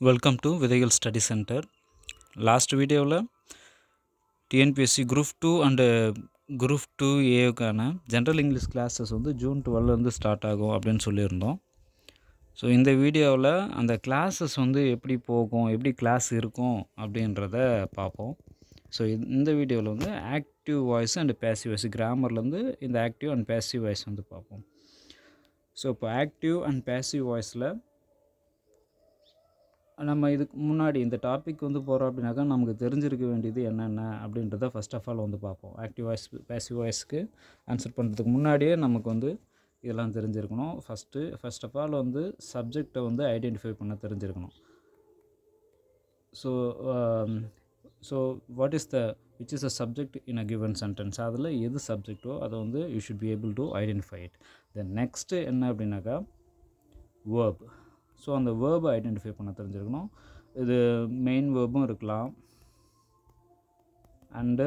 Welcome to விதைகள் study centre. Last வீடியோவில் TNPSC group 2 and group 2ஏக்கான ஜென்ரல் இங்கிலீஷ் கிளாஸஸ் வந்து ஜூன் 12 ஸ்டார்ட் ஆகும் அப்படின்னு சொல்லியிருந்தோம். ஸோ இந்த வீடியோவில் அந்த கிளாஸஸ் வந்து எப்படி போகும், எப்படி கிளாஸ் இருக்கும் அப்படின்றத பார்ப்போம். ஸோ இந்த வீடியோவில் வந்து active voice and passive voice, கிராமர்லேருந்து இந்த ஆக்டிவ் அண்ட் பேசிவ் வாய்ஸ் வந்து பார்ப்போம். ஸோ இப்போ ஆக்டிவ் அண்ட் பேசிவ் வாய்ஸில் நம்ம இதுக்கு முன்னாடி இந்த டாபிக் வந்து போகிறோம் அப்படின்னாக்கா நமக்கு தெரிஞ்சிருக்க வேண்டியது என்னென்ன அப்படின்றத ஃபஸ்ட் ஆஃப் ஆல் வந்து பார்ப்போம். ஆக்டிவ் வாய்ஸ் பேசிவ் வாய்ஸ்க்கு ஆன்சர் பண்ணுறதுக்கு முன்னாடியே நமக்கு வந்து இதெல்லாம் தெரிஞ்சிருக்கணும். ஃபஸ்ட் ஆஃப் ஆல் வந்து சப்ஜெக்டை வந்து ஐடென்டிஃபை பண்ண தெரிஞ்சிருக்கணும். So what is which is a subject in a given sentence, அதில் எது சப்ஜெக்டோ அதை வந்து you should be able to identify it. Then next என்ன அப்படின்னாக்கா வேர்ப். ஸோ அந்த வேர்பை ஐடென்டிஃபை பண்ண தெரிஞ்சிருக்கணும். இது மெயின் வேர்பும் இருக்கலாம் அண்டு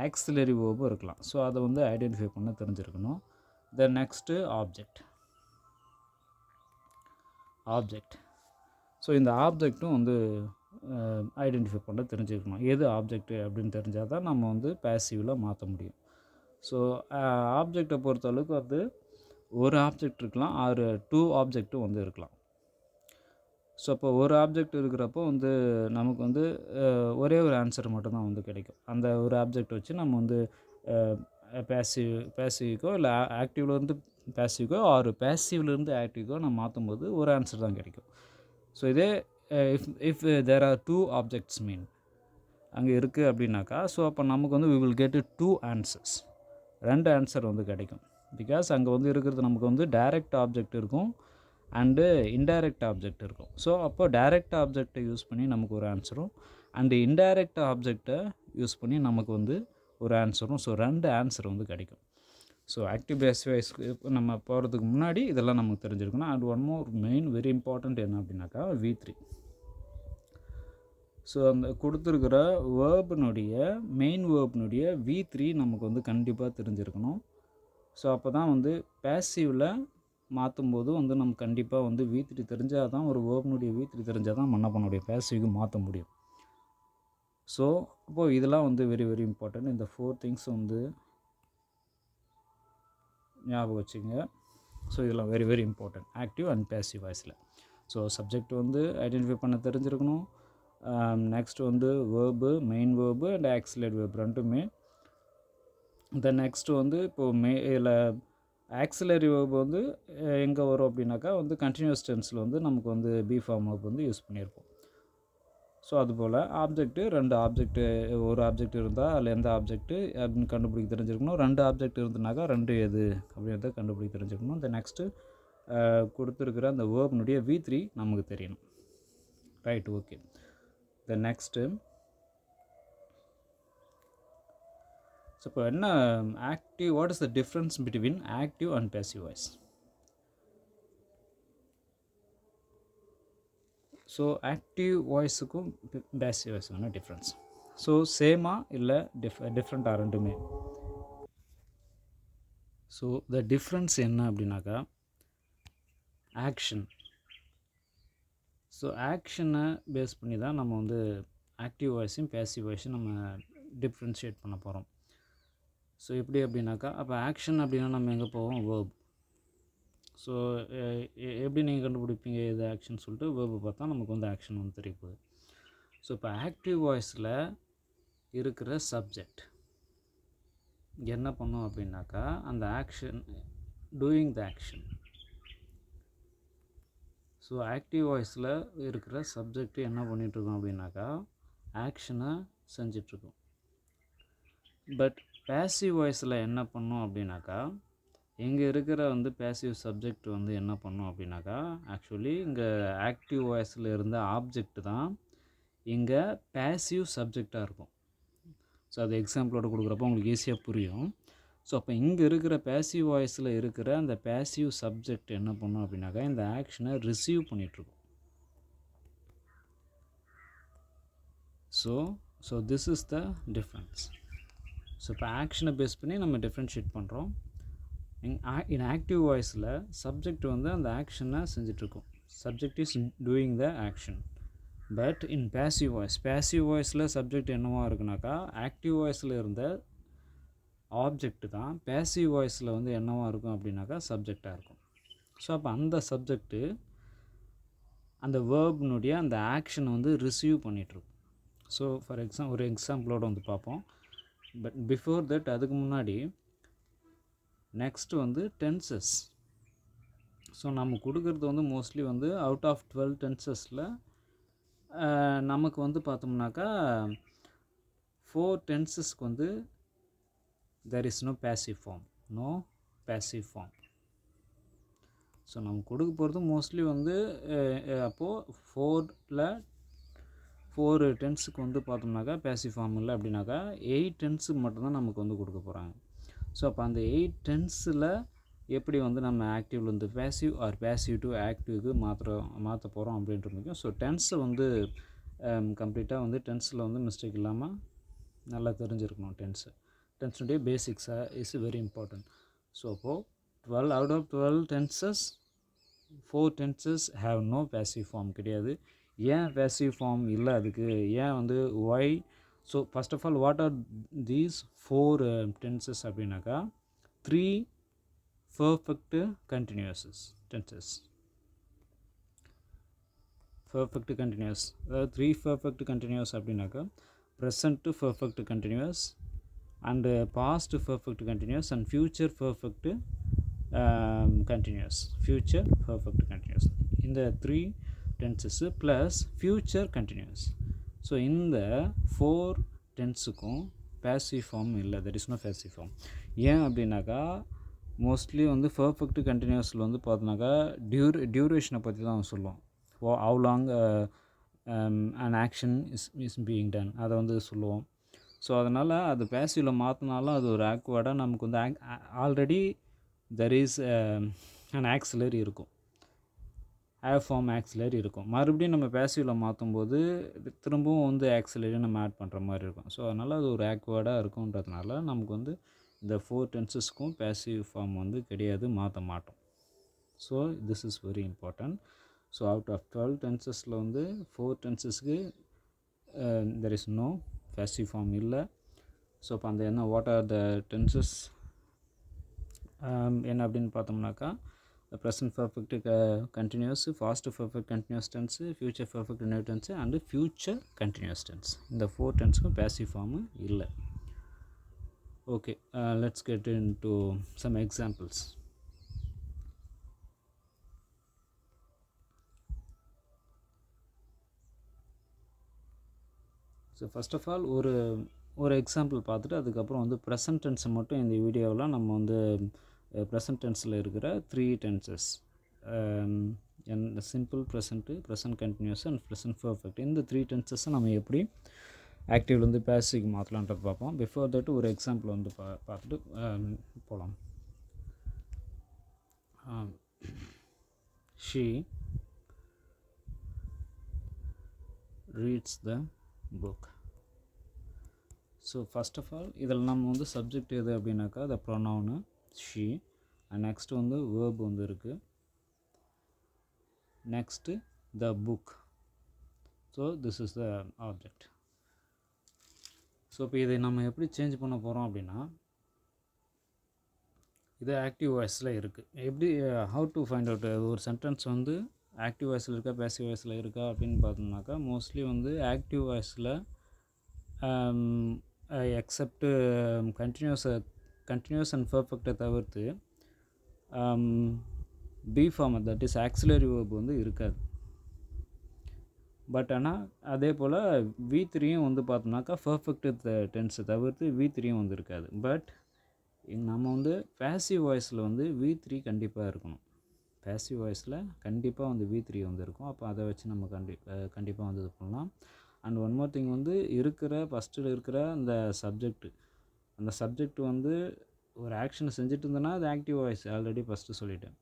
ஆக்சிலரி வேர்பும் இருக்கலாம். ஸோ அதை வந்து ஐடென்டிஃபை பண்ண தெரிஞ்சிருக்கணும். Then next object. ஸோ இந்த ஆப்ஜெக்ட்டும் வந்து ஐடென்டிஃபை பண்ண தெரிஞ்சுக்கணும். எது ஆப்ஜெக்ட் அப்படின்னு தெரிஞ்சால் தான் நம்ம வந்து பேசிவில் மாற்ற முடியும். ஸோ ஆப்ஜெக்டை பொறுத்தளவுக்கு வந்து ஒரு ஆப்ஜெக்ட் இருக்கலாம், 2 ஆப்ஜெக்ட்டும் வந்து இருக்கலாம். ஸோ அப்போ ஒரு ஆப்ஜெக்ட் இருக்கிறப்போ வந்து நமக்கு வந்து ஒரே ஒரு ஆன்சர் மட்டும்தான் வந்து கிடைக்கும். அந்த ஒரு ஆப்ஜெக்ட் வச்சு நம்ம வந்து பேசிவ்க்கோ இல்லை ஆக்டிவ்லேருந்து பேசிவ்க்கோ பேசிவ்லேருந்து ஆக்டிவ்க்கோ நம்ம மாற்றும் போது ஒரு ஆன்சர் தான் கிடைக்கும். ஸோ இதே இஃப் தேர் ஆர் 2 ஆப்ஜெக்ட்ஸ் மீன் அங்கே இருக்குது அப்படின்னாக்கா, ஸோ அப்போ நமக்கு வந்து we will get 2 answers, 2 answer வந்து கிடைக்கும். பிகாஸ் அங்கே வந்து இருக்கிறது நமக்கு வந்து டைரக்ட் ஆப்ஜெக்ட் இருக்கும் அண்டு இன்டைரக்ட் ஆப்ஜெக்ட் இருக்கும். ஸோ அப்போ டைரக்ட் ஆப்ஜெக்டை யூஸ் பண்ணி நமக்கு ஒரு ஆன்சரும் அண்டு இன்டைரக்ட் ஆப்ஜெக்டை யூஸ் பண்ணி நமக்கு வந்து ஒரு ஆன்சரும், ஸோ 2 ஆன்சர் வந்து கிடைக்கும். ஸோ ஆக்டிவ் பேசிவ் வாய்ஸ்க்கு நம்ம போகிறதுக்கு முன்னாடி இதெல்லாம் நமக்கு தெரிஞ்சிருக்கணும். And one more main very important என்ன அப்படின்னாக்கா V3. ஸோ அந்த கொடுத்துருக்கிற வேர்பினுடைய மெயின் வேர்பினுடைய V3 நமக்கு வந்து கண்டிப்பாக தெரிஞ்சிருக்கணும். ஸோ அப்போ தான் வந்து பேசிவில் மாற்றும் போது வந்து நம்ம கண்டிப்பாக வந்து V3 தெரிஞ்சால் தான், ஒரு வேர்பினுடைய V3 தெரிஞ்சால் தான் என்ன பண்ண முடியும், பேசிவ்க்கு மாற்ற முடியும். ஸோ அப்போது இதெல்லாம் வந்து வெரி வெரி இம்பார்ட்டன்ட். இந்த 4 திங்ஸ் வந்து ஞாபகம் வச்சுங்க. ஸோ இதெல்லாம் very very important active and passive வாய்ஸில். ஸோ சப்ஜெக்ட் வந்து ஐடென்டிஃபை பண்ண தெரிஞ்சிருக்கணும். நெக்ஸ்ட் வந்து verb, main verb and auxiliary verb ரெண்டுமே. தென் நெக்ஸ்ட் வந்து இப்போது இதில் ஆக்சிலரி வேர்பு வந்து எங்கே வரும் அப்படின்னாக்கா வந்து கண்டினியூஸ் டென்ஸில் வந்து நமக்கு வந்து பி ஃபார்ம் வேர்ப் வந்து யூஸ் பண்ணியிருப்போம். ஸோ அதுபோல் ஆப்ஜெக்ட்டு, 2 ஆப்ஜெக்ட்டு, ஒரு ஆப்ஜெக்ட் இருந்தால் அதில் எந்த ஆப்ஜெக்ட்டு அப்படின்னு கண்டுபிடிக்க தெரிஞ்சிருக்கணும். 2 ஆப்ஜெக்ட் இருந்ததுனாக்கா 2 எது அப்படின்றத கண்டுபிடிக்க தெரிஞ்சுக்கணும். இந்த நெக்ஸ்ட்டு கொடுத்துருக்கிற அந்த வேர்பினுடைய V3 நமக்கு தெரியணும். Right, okay. The next so இப்போ என்ன active, what is the difference between active and passive voice? So active வாய்ஸுக்கும் பேசிவ் வாய்ஸுக்கான டிஃப்ரென்ஸ். ஸோ சேமா இல்லை டிஃப்ரெண்ட்டாக ரெண்டுமே? ஸோ த டிஃப்ரென்ஸ் என்ன அப்படின்னாக்கா ஆக்ஷன். ஸோ ஆக்ஷனை பேஸ் பண்ணி தான் நம்ம வந்து ஆக்டிவ் வாய்ஸையும் பேசிவ் வாய்ஸையும் நம்ம டிஃப்ரென்ஷியேட் பண்ண போகிறோம். ஸோ எப்படி அப்படின்னாக்கா, அப்போ ஆக்ஷன் அப்படின்னா நம்ம எங்கே போவோம், வேர்ப். ஸோ எப்படி நீங்கள் கண்டுபிடிப்பீங்க எது ஆக்ஷன் சொல்லிட்டு வேர்பு பார்த்தா நமக்கு வந்து ஆக்ஷன் வந்து தெரிய போகுது. ஸோ இப்போ ஆக்டிவ் வாய்ஸில் இருக்கிற சப்ஜெக்ட் என்ன பண்ணும் அப்படின்னாக்கா அந்த action, doing the action. So active வாய்ஸில் இருக்கிற சப்ஜெக்ட் என்ன பண்ணிகிட்ருக்கோம் அப்படின்னாக்கா ஆக்ஷனை செஞ்சிட்ருக்கோம். பட் பேசிவ் வாய்ஸில் என்ன பண்ணும் அப்படின்னாக்கா இங்கே இருக்கிற வந்து பேசிவ் சப்ஜெக்ட் வந்து என்ன பண்ணும் அப்படின்னாக்கா ஆக்சுவலி இங்கே ஆக்டிவ் வாய்ஸில் இருந்த ஆப்ஜெக்ட் தான் இங்கே பேசிவ் சப்ஜெக்டாக இருக்கும். ஸோ அது எக்ஸாம்பிளோட கொடுக்குறப்போ உங்களுக்கு ஈஸியாக புரியும். ஸோ அப்போ இங்கே இருக்கிற பேசிவ் வாய்ஸில் இருக்கிற அந்த பேசிவ் சப்ஜெக்ட் என்ன பண்ணும் அப்படின்னாக்கா இந்த ஆக்ஷனை ரிசீவ் பண்ணிகிட்ருக்கும். So this is the difference. So இப்போ ஆக்ஷனை பேஸ் பண்ணி நம்ம டிஃப்ரென்ஷியேட் பண்ணுறோம். இன் ஆக்டிவ் வாய்ஸில் சப்ஜெக்ட் வந்து அந்த ஆக்ஷனை செஞ்சிட்ருக்கும். subject is doing the action. But in passive வாய்ஸில் சப்ஜெக்ட் என்னவா இருக்குனாக்கா ஆக்டிவ் வாய்ஸில் இருந்த ஆப்ஜெக்ட் தான் பேசிவ் வாய்ஸில் வந்து என்னவா இருக்கும் அப்படின்னாக்கா சப்ஜெக்டாக இருக்கும். ஸோ அப்போ அந்த சப்ஜெக்ட்டு அந்த வேர்ப்னுடைய அந்த ஆக்ஷனை வந்து ரிசீவ் பண்ணிகிட்ருக்கும். ஸோ ஃபார் ஒரு எக்ஸாம்பிளோட வந்து பார்ப்போம். பட் பிஃபோர் தட் அதுக்கு முன்னாடி நெக்ஸ்ட்டு வந்து டென்சஸ். ஸோ நம்ம கொடுக்குறது வந்து மோஸ்ட்லி வந்து அவுட் ஆஃப் 12 டென்சஸில் நமக்கு வந்து பார்த்தோம்னாக்கா 4 டென்சஸ்க்கு வந்து there is no passive form. So நம்ம கொடுக்க போகிறது மோஸ்ட்லி வந்து அப்போது 4 டென்ஸுக்கு வந்து பார்த்தோம்னாக்கா பேசிவ் ஃபார்ம் இல்லை அப்படின்னாக்கா 8 டென்ஸுக்கு மட்டும்தான் நமக்கு வந்து கொடுக்க போகிறாங்க. ஸோ அப்போ அந்த 8 டென்ஸில் எப்படி வந்து நம்ம ஆக்டிவ்லேருந்து பேசிவ் ஆர் பேசிவ் டு ஆக்டிவ்க்கு மாற்ற போகிறோம் அப்படின்ட்டு முக்கியம். ஸோ டென்ஸை வந்து கம்ப்ளீட்டாக வந்து டென்ஸில் வந்து மிஸ்டேக் இல்லாமல் நல்லா தெரிஞ்சிருக்கணும். டென்ஸுடைய பேசிக்ஸாக இஸ் வெரி இம்பார்ட்டன்ட். ஸோ அப்போது 12 out of 12 tenses 4 tenses have no passive form கிடையாது. ஏன் passive form இல்லை அதுக்கு? ஏன் வந்து why? So first of all what are these 4 tenses அப்படின்னாக்கா 3 perfect continuous tenses. perfect continuous அதாவது 3 perfect continuous அப்படின்னாக்கா present perfect continuous and past perfect continuous and future perfect continuous. இந்த 3 tenses plus future continuous. So இந்த 4 டென்ஸுக்கும் passive form இல்லை, there is no passive form. ஏன் அப்படின்னாக்கா mostly வந்து perfect கண்டினியூஸில் வந்து பார்த்தோன்னாக்கா டியூரேஷனை பற்றி தான் சொல்லுவோம். how long an action is being done அதை வந்து சொல்லுவோம். ஸோ அதனால் அது பேசிவில் மாற்றினாலும் அது ஒரு ஆக்வர்டாக நமக்கு வந்து already there is an auxiliary இருக்கும், ஹேவ் ஃபார்ம் ஆக்சிலரி இருக்கும். மறுபடியும் நம்ம பேசிவில் மாற்றும்போது திரும்பவும் வந்து ஆக்சிலரி நம்ம ஆட் பண்ணுற மாதிரி இருக்கும். ஸோ அதனால் அது ஒரு ஆக்வர்டாக இருக்குன்றதுனால நமக்கு வந்து இந்த 4 டென்சஸ்க்கும் பேசிவ் ஃபார்ம் வந்து கிடையாது, மாற்ற மாட்டோம். So this is very important. So out of 12 டென்சஸில் வந்து 4 டென்சஸ்க்கு there is no passive form இல்லை. ஸோ அப்போ அந்த என்ன வாட் ஆர் த டென்சஸ் என்ன அப்படின்னு பார்த்தோம்னாக்கா present perfect continuous, past perfect continuous tense, future perfect new tense and future continuous tense. இந்த 4 டென்ஸுக்கும் பேசிவ் ஃபார்மு இல்லை. Okay, let's get into some examples. So first of all ஒரு example பார்த்துட்டு அதுக்கப்புறம் வந்து ப்ரெசன்ட் டென்ஸை மட்டும் இந்த வீடியோவில் நம்ம வந்து ப்ரெசன்ட் டென்ஸில் இருக்கிற 3 tenses simple present continuous and present perfect, இந்த 3 டென்சஸை நம்ம எப்படி ஆக்டிவ்லேருந்து பேசிவ்க்கு மாற்றலான்றது பார்ப்போம். பிஃபோர் தட் ஒரு எக்ஸாம்பிள் வந்து பார்த்துட்டு போகலாம். she reads the book. So first of all இதில் நம்ம வந்து சப்ஜெக்ட் எது அப்படின்னாக்கா the pronoun she, and next வந்து வேர்ப் வந்து இருக்குது, next the book. So this is the object. So இப்போ இதை நம்ம எப்படி சேஞ்ச் பண்ண போகிறோம் அப்படின்னா, இது ஆக்டிவ் வாய்ஸில் இருக்குது. எப்படி ஹவு டு ஃபைண்ட் அவுட் ஒரு சென்டென்ஸ் வந்து ஆக்டிவ் வாய்ஸில் இருக்கா பேசிவ் வாய்ஸில் இருக்கா அப்படின்னு பார்த்தோம்னாக்கா மோஸ்ட்லி வந்து ஆக்டிவ் வாய்ஸில் எக்ஸப்ட்டு கண்டினியூஸ் அண்ட் பர்ஃபெக்டை தவிர்த்து be form that is auxiliary verb வந்து இருக்காது. பட் ஆனால் அதே போல் V3யும் வந்து பார்த்தோம்னாக்கா பர்ஃபெக்ட் டென்ஸை தவிர்த்து V3யும் வந்து இருக்காது. பட் நம்ம வந்து பேசிவ் வாய்ஸில் வந்து V3 கண்டிப்பாக இருக்கணும். பேசிவ் வாய்ஸில் கண்டிப்பாக வந்து V3 வந்து இருக்கும். அப்போ அதை வச்சு நம்ம கண்டிப்பாக வந்து இது பண்ணலாம். அண்ட் ஒன் மோர் திங் வந்து ஃபஸ்ட்டில் இருக்கிற அந்த சப்ஜெக்ட் வந்து ஒரு ஆக்ஷனை செஞ்சுட்டு இருந்தோன்னா அது ஆக்டிவ் வாய்ஸ், ஆல்ரெடி ஃபஸ்ட்டு சொல்லிட்டேன்.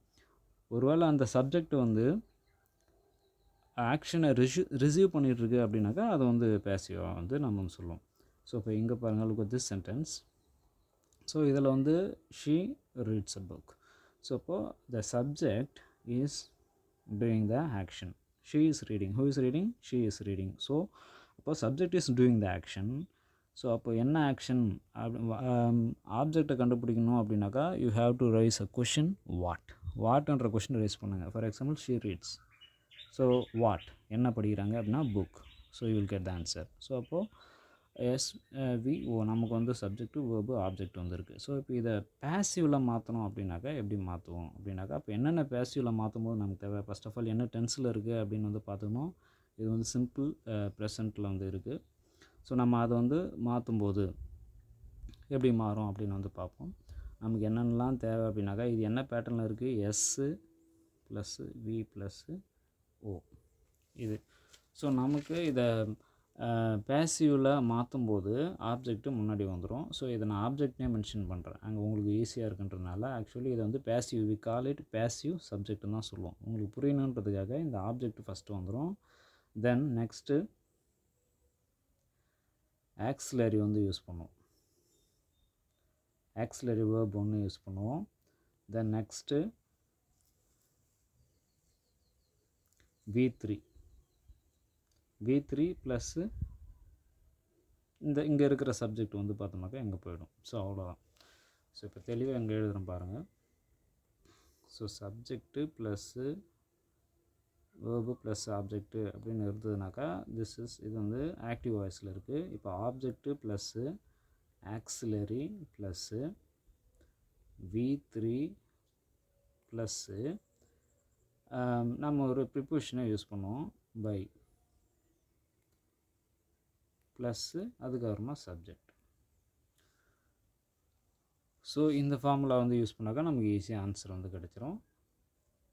ஒருவேளை அந்த சப்ஜெக்ட் வந்து ஆக்ஷனை ரிசீவ் பண்ணிகிட்ருக்கு அப்படின்னாக்கா அதை வந்து பேசிவாக வந்து நம்ம சொல்லுவோம். ஸோ இப்போ இங்கே பாருங்கள், look at this sentence. So இதில் வந்து she reads a book. So இப்போது the subject is doing the action. She is reading. Who is reading? She is reading. So அப்போ subject is doing the action. So அப்போ என்ன action ஆப்ஜெக்டை கண்டுபிடிக்கணும் அப்படின்னாக்கா you have to raise a question வாட்ன்ற question raise பண்ணுங்கள். For example she reads. So what என்ன படிக்கிறாங்க அப்படின்னா book. So you will get the answer. So அப்போது நமக்கு வந்து சப்ஜெக்ட்டு வேர்பு ஆப்ஜெக்ட் வந்துருக்கு. ஸோ இப்போ இதை பேசிவில் மாற்றணும் அப்படின்னாக்கா எப்படி மாற்றுவோம் அப்படின்னாக்கா இப்போ என்னென்ன பேசிவில் மாற்றும் போது நமக்கு தேவை. ஃபஸ்ட் ஆஃப் ஆல் என்ன டென்ஸில் இருக்குது அப்படின்னு வந்து பார்த்துக்கணும். இது வந்து சிம்பிள் ப்ரெசண்ட்டில் வந்து இருக்குது. ஸோ நம்ம அதை வந்து மாற்றும்போது எப்படி மாறும் அப்படின்னு வந்து பார்ப்போம். நமக்கு என்னென்னலாம் தேவை அப்படின்னாக்கா இது என்ன பேட்டர்னில் இருக்குது, எஸ்ஸு ப்ளஸ்ஸு வி ப்ளஸ்ஸு ஓ இது. ஸோ நமக்கு இதை பேசிவில் மாற்றும்போது ஆப்ஜெக்ட்டு முன்னாடி வந்துடும். ஸோ இதை நான் ஆப்ஜெக்ட்னே மென்ஷன் பண்ணுறேன், அங்கே உங்களுக்கு ஈஸியாக இருக்குன்றதுனால. ஆக்சுவலி இதை வந்து passive, we call it passive சப்ஜெக்ட்னு தான் சொல்லுவோம். உங்களுக்கு புரியணுன்றதுக்காக இந்த ஆப்ஜெக்ட் ஃபஸ்ட்டு வந்துடும். தென் நெக்ஸ்ட்டு ஆக்சிலரி வந்து யூஸ் பண்ணுவோம். ஆக்சிலரி வேர்ப் ஒன்று யூஸ் பண்ணுவோம். தென் நெக்ஸ்ட்டு V3 ப்ளஸ்ஸு இங்கே இருக்கிற சப்ஜெக்ட் வந்து பார்த்தோம்னாக்கா எங்கே போயிடும். ஸோ அவ்வளோதான். ஸோ இப்போ தெளிவாக எங்கே எழுதுகிறேன் பாருங்கள். So subject plus verb plus object அப்படின்னு இருந்ததுனாக்கா இது வந்து ஆக்டிவ் வாய்ஸில் இருக்குது. இப்போ object plus auxiliary plus V3 plus நம்ம ஒரு ப்ரிப்போசிஷனை யூஸ் பண்ணுவோம், பை ப்ளஸ்ஸு அதுக்கப்புறமா சப்ஜெக்ட். ஸோ இந்த ஃபார்முலா வந்து யூஸ் பண்ணாக்கா நமக்கு ஈஸியாக ஆன்சர் வந்து கிடச்சிரும்.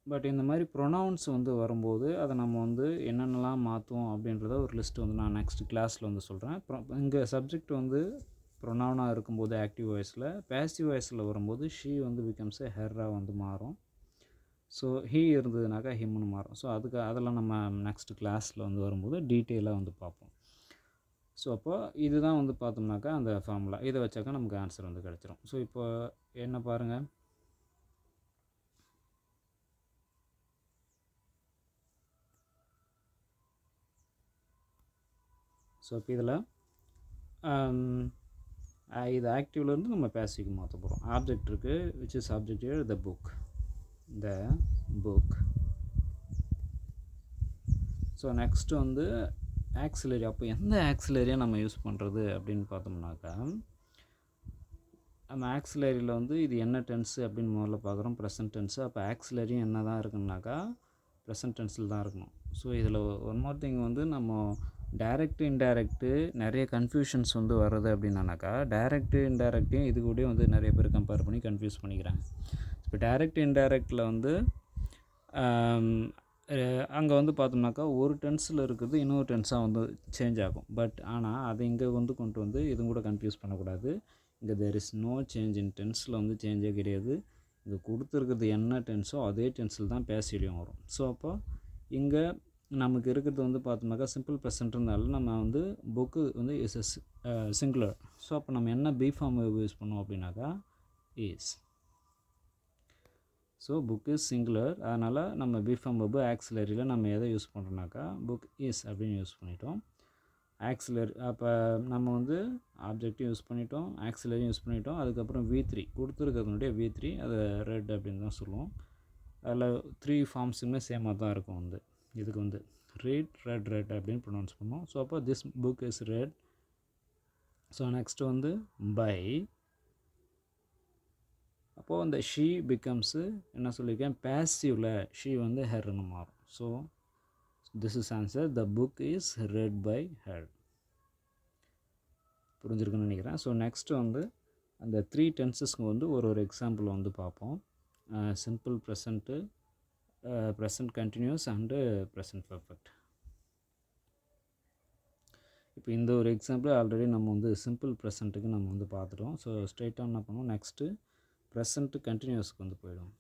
பட் இந்த மாதிரி ப்ரொனவுன்ஸ் வந்து வரும்போது அதை நம்ம வந்து என்னென்னலாம் மாற்றுவோம் அப்படின்றத ஒரு லிஸ்ட்டு வந்து நான் நெக்ஸ்ட் கிளாஸில் வந்து சொல்கிறேன். இங்கே சப்ஜெக்ட் வந்து ப்ரொனவுனாக இருக்கும்போது ஆக்டிவ் வாய்ஸில், பேசிவ் வாய்ஸில் வரும்போது ஷீ வந்து பிகம்ஸ் எ ஹெர்ராக வந்து மாறும். ஸோ ஹீ இருந்ததுனாக்கா ஹிம்னு மாறும். ஸோ அதெல்லாம் நம்ம நெக்ஸ்ட் கிளாஸில் வந்து வரும்போது டீட்டெயிலாக வந்து பார்ப்போம். ஸோ அப்போ இதுதான் வந்து பார்த்தோம்னாக்கா அந்த ஃபார்முலா, இதை வச்சாக்கா நமக்கு ஆன்சர் வந்து கிடச்சிரும். ஸோ இப்போ என்ன பாருங்கள், ஸோ இப்போ இதில் இது ஆக்டிவ்லேருந்து நம்ம பேசிவ்க்கு மாற்ற போகிறோம். ஆப்ஜெக்ட் இருக்குது, which is object here the book. So next வந்து ஆக்சிலரி. அப்போ எந்த ஆக்சிலரியை நம்ம யூஸ் பண்ணுறது அப்படின்னு பார்த்தோம்னாக்கா, நம்ம ஆக்சிலரியில் வந்து இது என்ன டென்ஸு அப்படின்னு முதல்ல பார்க்குறோம், ப்ரெசன்ட் டென்ஸு. அப்போ ஆக்சிலரியும் என்ன தான் இருக்குன்னாக்கா ப்ரெசன்ட் டென்ஸில் தான் இருக்கணும். ஸோ இதில் ஒன் மோர் திங் வந்து நம்ம டைரக்டு இன்டைரக்டு நிறைய கன்ஃபியூஷன்ஸ் வந்து வருது அப்படின்னாக்கா, டைரக்டு இன்டைரக்டையும் இது கூட வந்து நிறைய பேர் கம்பேர் பண்ணி கன்ஃபியூஸ் பண்ணிக்கிறாங்க. இப்போ டைரக்ட் இன்டைரக்டில் வந்து அங்கே வந்து பார்த்தோம்னாக்கா ஒரு டென்ஸில் இருக்குது இன்னொரு டென்ஸாக வந்து சேஞ்ச் ஆகும். பட் ஆனால் அதை இங்கே வந்து கொண்டு வந்து இதுவும் கூட கன்ஃபியூஸ் பண்ணக்கூடாது. இங்கே there is no change in டென்ஸில் வந்து சேஞ்சே கிடையாது. இங்கே கொடுத்துருக்கிறது என்ன டென்ஸோ அதே டென்ஸில் தான் பேசிடியும் வரும். ஸோ அப்போ இங்கே நமக்கு இருக்கிறது வந்து பார்த்தோம்னாக்கா சிம்பிள் ப்ரெசன்ட்னால நம்ம வந்து புக்கு வந்து இஸ் எ சிங்குலர். ஸோ அப்போ நம்ம என்ன பி ஃபார்ம் யூஸ் பண்ணோம் அப்படின்னாக்கா is. So book is singular, அதனால் நம்ம பி ஃபார்ம் வெர்பு ஆக்சிலரியில் நம்ம எதை யூஸ் பண்ணுறோம்னாக்கா புக் இஸ் அப்படின்னு யூஸ் பண்ணிட்டோம். ஆக்சிலரி அப்போ நம்ம வந்து ஆப்ஜெக்ட்டும் யூஸ் பண்ணிட்டோம், ஆக்சிலரியும் யூஸ் பண்ணிட்டோம். அதுக்கப்புறம் V3 கொடுத்துருக்கிறதுனுடைய V3 அதை ரெட் அப்படின்னு தான் சொல்லுவோம். அதில் 3 ஃபார்ம்ஸுமே சேமாக தான் இருக்கும். வந்து இதுக்கு வந்து ரெட் அப்படின்னு ப்ரொனவுன்ஸ் பண்ணுவோம். ஸோ அப்போ this book is red. So next வந்து பை. அப்போது அந்த ஷீ பிகம்ஸு என்ன சொல்லியிருக்கேன், பேசிவில் ஷீ வந்து ஹெர்னு மாறும். So this is answer, the book is read by her. புரிஞ்சிருக்குன்னு நினைக்கிறேன். ஸோ நெக்ஸ்ட்டு வந்து அந்த 3 டென்சஸ்க்கு வந்து ஒரு எக்ஸாம்பிள் வந்து பார்ப்போம். Simple present, present continuous and present perfect. இப்போ இந்த ஒரு எக்ஸாம்பிள் ஆல்ரெடி நம்ம வந்து சிம்பிள் ப்ரெசண்ட்டுக்கு நம்ம வந்து பார்த்துட்டோம். ஸோ ஸ்ட்ரெயிட்டாக என்ன பண்ணுவோம், நெக்ஸ்ட்டு ப்ரெசண்ட்டு கண்டினியூஸ்க்கு வந்து போயிடும்.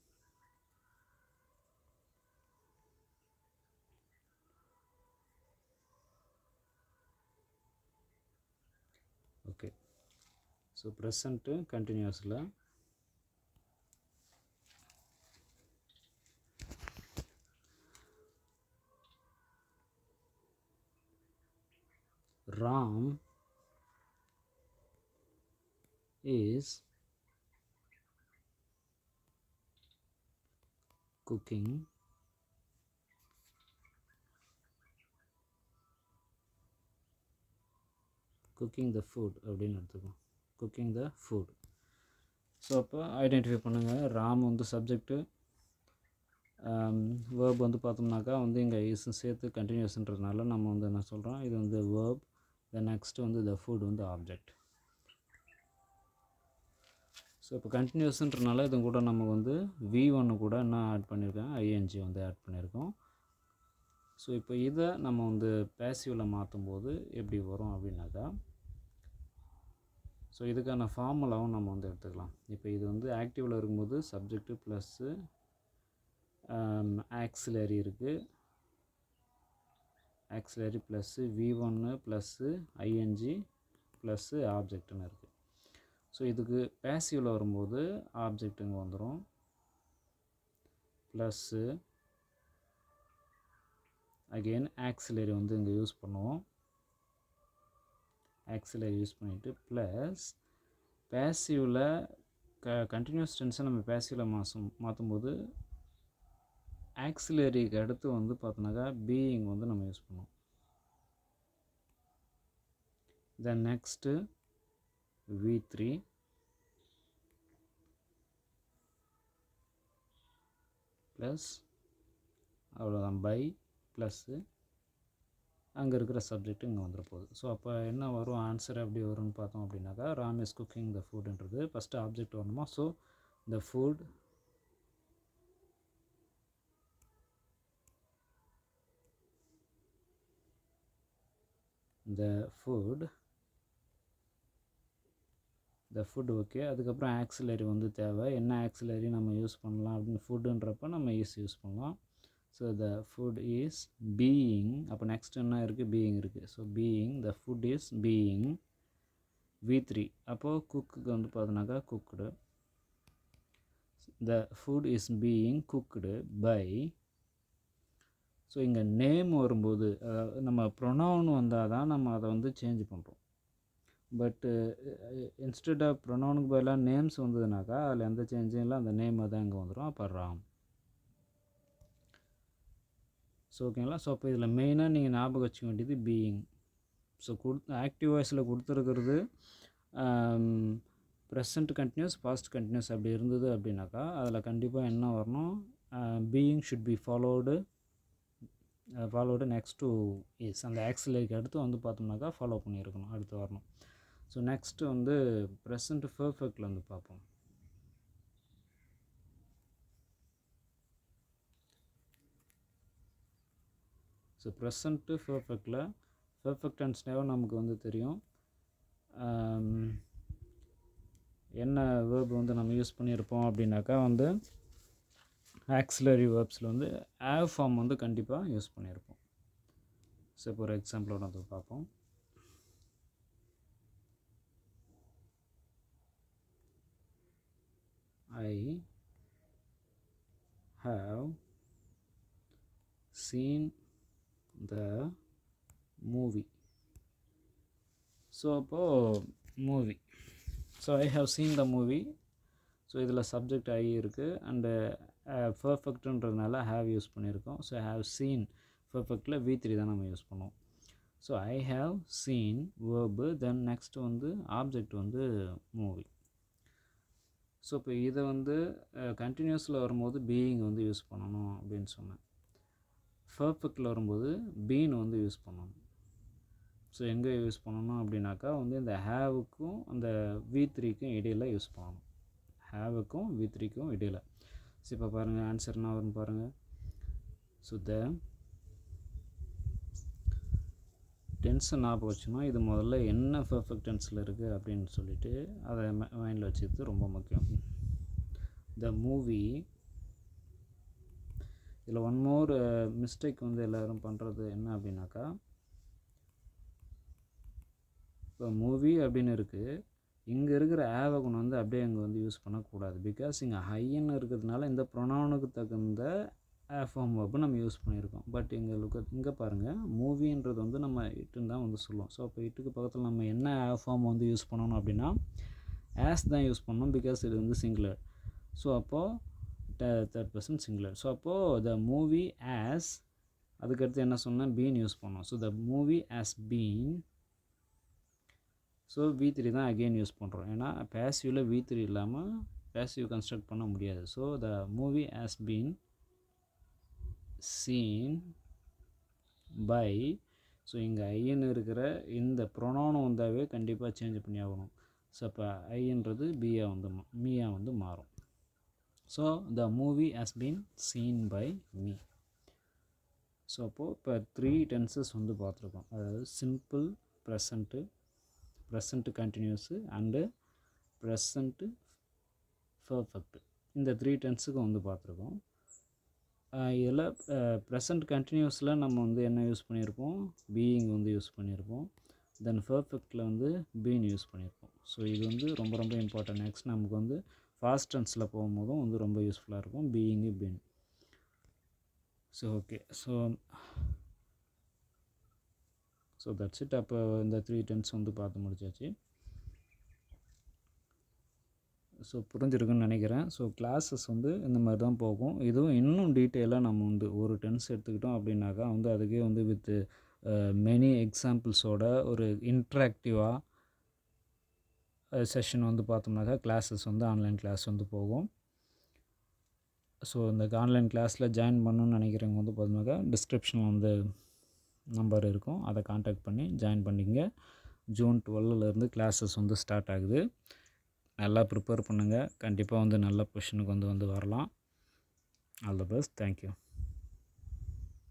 ஓகே, ஸோ ப்ரெசண்ட்டு கண்டினியூஸில் Ram is cooking the food அப்படின்னு எடுத்துக்கோம். Cooking the food. ஸோ அப்போ ஐடென்டிஃபை பண்ணுங்கள். ராம் வந்து சப்ஜெக்ட்டு, வேர்ப் வந்து பார்த்தோம்னாக்கா வந்து இங்கே இஸ் சேர்த்து கண்டினியூஸ்ன்றதுனால நம்ம வந்து என்ன சொல்கிறோம், இது வந்து வேர்ப். தென் நெக்ஸ்ட்டு வந்து த ஃபுட் வந்து ஆப்ஜெக்ட். ஸோ இப்போ கண்டினியூஸ்ன்றனால இது கூட நம்ம வந்து V1 கூட என்ன ஆட் பண்ணியிருக்கோம், ஐஎன்ஜி வந்து ஆட் பண்ணியிருக்கோம். ஸோ இப்போ இதை நம்ம வந்து பேசிவில் மாற்றும்போது எப்படி வரும் அப்படின்னாக்கா, ஸோ இதுக்கான ஃபார்முலாவும் நம்ம வந்து எடுத்துக்கலாம். இப்போ இது வந்து ஆக்டிவில் இருக்கும்போது சப்ஜெக்ட்டு ப்ளஸ்ஸு ஆக்சிலரி இருக்குது, auxiliary plus V1 plus ING plus ஆப்ஜெக்ட்னு இருக்குது. ஸோ இதுக்கு பேசிவில் வரும்போது ஆப்ஜெக்ட்டுங்க வந்துடும், ப்ளஸ்ஸு அகெயின் ஆக்சிலரி வந்து இங்கே யூஸ் பண்ணுவோம், ஆக்சிலரி யூஸ் பண்ணிவிட்டு ப்ளஸ் பேசிவில் கண்டினியூஸ் டென்ஸை நம்ம பேசிவில் மாற்றும்போது ஆக்சிலரிக்கு அடுத்து வந்து பார்த்தோன்னாக்கா பீயிங் வந்து நம்ம யூஸ் பண்ணுவோம். தென் நெக்ஸ்ட்டு V3 ப்ளஸ் அவ்வளோதான் பை ப்ளஸ்ஸு அங்கே இருக்கிற சப்ஜெக்ட் இங்கே வந்துட போகுது. ஸோ அப்போ என்ன வரும், ஆன்சர் எப்படி வரும்னு பார்த்தோம் அப்படின்னாக்கா, ராம் இஸ் குக்கிங் த ஃபுட்ன்றது ஃபஸ்ட்டு ஆப்ஜெக்ட் வரணுமா. So the food okay. அதுக்கப்புறம் ஆக்சிலரி வந்து தேவை. என்ன ஆக்சிலரி நம்ம யூஸ் பண்ணலாம் அப்படின்னு, ஃபுட்டுன்றப்ப நம்ம யூஸ் பண்ணலாம். So the food is being. அப்போ நெக்ஸ்ட் என்ன இருக்குது, பீயிங் இருக்குது. So being, the food is being. V3 அப்போது குக்குக்கு வந்து பார்த்தோன்னாக்கா cooked. The food is being cooked by. So இங்கே நேம் வரும்போது நம்ம ப்ரொனவுன் வந்தால் தான் நம்ம அதை வந்து சேஞ்ச் பண்ணுறோம். பட்டு இன்ஸ்டெட் ஆஃப் ப்ரொனவுனுக்கு பதிலாக நேம்ஸ் வந்ததுனாக்கா அதில் எந்த சேஞ்சும் இல்லை, அந்த நேம் தான் இங்கே வந்துடும். அப்போ ராம். ஸோ ஓகேங்களா. ஸோ அப்போ இதில் மெயினாக நீங்கள் ஞாபகம் வச்சுக்க வேண்டியது பீயிங். ஸோ ஆக்டிவ் வாய்ஸில் கொடுத்துருக்கிறது ப்ரெசண்ட் கண்டினியூஸ், பாஸ்ட் கண்டினியூஸ் அப்படி இருந்தது அப்படின்னாக்கா அதில் கண்டிப்பாக என்ன வரணும், being should be followed next to is. அந்த ஆக்சிலரிக்கு அடுத்து வந்து பார்த்தோம்னாக்கா ஃபாலோ பண்ணியிருக்கணும், அடுத்து வரணும். ஸோ நெக்ஸ்ட்டு வந்து ப்ரெசண்ட் பர்ஃபெக்டில் வந்து பார்ப்போம். ஸோ ப்ரெசண்ட்டு பர்ஃபெக்டில் பர்ஃபெக்ட் டென்ஸ்னாவே நமக்கு வந்து தெரியும் என்ன வேர்ப் வந்து நம்ம யூஸ் பண்ணியிருப்போம் அப்படின்னாக்கா வந்து ஆக்சிலரி வேர்ப்ஸில் வந்து ஹேவ் ஃபார்ம் வந்து கண்டிப்பாக யூஸ் பண்ணியிருப்போம். ஸோ இப்போ ஒரு எக்ஸாம்பிளோட வந்து பார்ப்போம். I have seen the movie. So அப்போது movie, so I have seen the movie. So இதில் சப்ஜெக்ட் ஐ இருக்குது அண்டு பர்ஃபெக்ட்ன்றதுனால ஹேவ் யூஸ் பண்ணியிருக்கோம். ஸோ ஹேவ் சீன் பர்ஃபெக்டில் V3 தான் நம்ம யூஸ் பண்ணுவோம். So I have seen verb, then next வந்து ஆப்ஜெக்ட் வந்து மூவி. ஸோ இப்போ இதை வந்து கண்டினியூஸில் வரும்போது பீயிங் வந்து யூஸ் பண்ணணும் அப்படின்னு சொன்னேன். பர்ஃபெக்டில் வரும்போது பீன் வந்து யூஸ் பண்ணணும். ஸோ எங்கே யூஸ் பண்ணணும் அப்படின்னாக்கா வந்து இந்த ஹேவுக்கும் அந்த V3க்கும் இடையில் யூஸ் பண்ணணும். ஹேவுக்கும் V3க்கும் இடையில். ஸோ இப்போ பாருங்கள் ஆன்சர் என்ன வரும்னு பாருங்கள். ஸோ த டென்ஸை ஞாபகம் வச்சுக்கணும். இது முதல்ல என்ன பர்ஃபெக்ட் டென்ஸில் இருக்குது அப்படின்னு சொல்லிட்டு அதை மைண்டில் வச்சுக்கிறது ரொம்ப முக்கியம். The movie. இதில் ஒன் மோர் மிஸ்டேக் வந்து எல்லோரும் பண்ணுறது என்ன அப்படின்னாக்கா, இப்போ மூவி அப்படின்னு இருக்குது, இங்கே இருக்கிற ஆவகுணம் வந்து அப்படியே இங்கே வந்து யூஸ் பண்ணக்கூடாது. பிகாஸ் இங்கே ஹைன்னு இருக்கிறதுனால இந்த ப்ரொனவுனுக்கு தகுந்த ஃபார்ம் verb நம்ம யூஸ் பண்ணியிருக்கோம். பட் இங்கே பாருங்கள், மூவின்றது வந்து நம்ம இட்டுன்னு தான் வந்து சொல்லுவோம். ஸோ அப்போ இட்டுக்கு பக்கத்தில் நம்ம என்ன ஃபார்ம் வந்து யூஸ் பண்ணணும் அப்படின்னா ஆஸ் தான் யூஸ் பண்ணணும், பிகாஸ் இது வந்து சிங்குலர். ஸோ அப்போது தேர்ட் பர்சன் சிங்குலர். ஸோ அப்போது த மூவி ஆஸ், அதுக்கடுத்து என்ன சொன்னால் பீன் யூஸ் பண்ணோம். So the movie as been. So V3 தான் அகெயின் யூஸ் பண்ணுறோம், ஏன்னா பேசிவில் V3 இல்லாமல் பேசிவ் கன்ஸ்ட்ரக்ட் பண்ண முடியாது. So the movie as been seen by. So இங்கே ஐன்னு இருக்கிற இந்த ப்ரொனவுன் வந்தாவே கண்டிப்பாக சேஞ்ச் பண்ணி ஆகணும். ஸோ அப்போ ஐன்றது மீயாக வந்து மாறும். So the movie has been seen by me. So அப்போது இப்போ 3 tenses வந்து பார்த்துருக்கோம். அதாவது simple, present continuous and present perfect. இந்த 3 டென்ஸுக்கு வந்து பார்த்துருக்கோம். இதில் ப்ரெசண்ட் கண்டினியூஸில் நம்ம வந்து என்ன யூஸ் பண்ணியிருப்போம், பீயிங் வந்து யூஸ் பண்ணியிருப்போம். தென் பர்ஃபெக்டில் வந்து பீன் யூஸ் பண்ணியிருப்போம். ஸோ இது வந்து ரொம்ப ரொம்ப இம்பார்ட்டன்ட். நெக்ஸ்ட் நமக்கு வந்து ஃபாஸ்ட் டென்ஸில் போகும்போதும் வந்து ரொம்ப யூஸ்ஃபுல்லாக இருக்கும் பீயிங்கு been. So okay, so that's it. அப்போ இந்த 3 டென்ஸ் வந்து பார்த்து முடிச்சாச்சு. ஸோ புரிஞ்சிருக்குன்னு நினைக்கிறேன். ஸோ கிளாஸஸ் வந்து இந்த மாதிரி தான் போகும். இதுவும் இன்னும் டீட்டெயிலாக நம்ம வந்து ஒரு டென்ஸ் எடுத்துக்கிட்டோம் அப்படின்னாக்கா வந்து அதுக்கே வந்து வித் மெனி எக்ஸாம்பிள்ஸோட ஒரு இன்ட்ராக்டிவாக செஷன் வந்து பார்த்தோம்னாக்கா கிளாஸஸ் வந்து ஆன்லைன் கிளாஸ் வந்து போகும். ஸோ இந்த ஆன்லைன் கிளாஸில் ஜாயின் பண்ணணுன்னு நினைக்கிறவங்க வந்து பார்த்தோம்னாக்கா டிஸ்கிரிப்ஷனில் வந்து நம்பர் இருக்கும், அதை காண்டாக்ட் பண்ணி ஜாயின் பண்ணிக்கங்க. ஜூன் 12லேருந்து கிளாஸஸ் வந்து ஸ்டார்ட் ஆகுது. நல்லா ப்ரிப்பேர் பண்ணுங்கள். கண்டிப்பாக வந்து நல்ல பொசிஷனுக்கு வந்து வரலாம். All the best. தேங்க்யூ.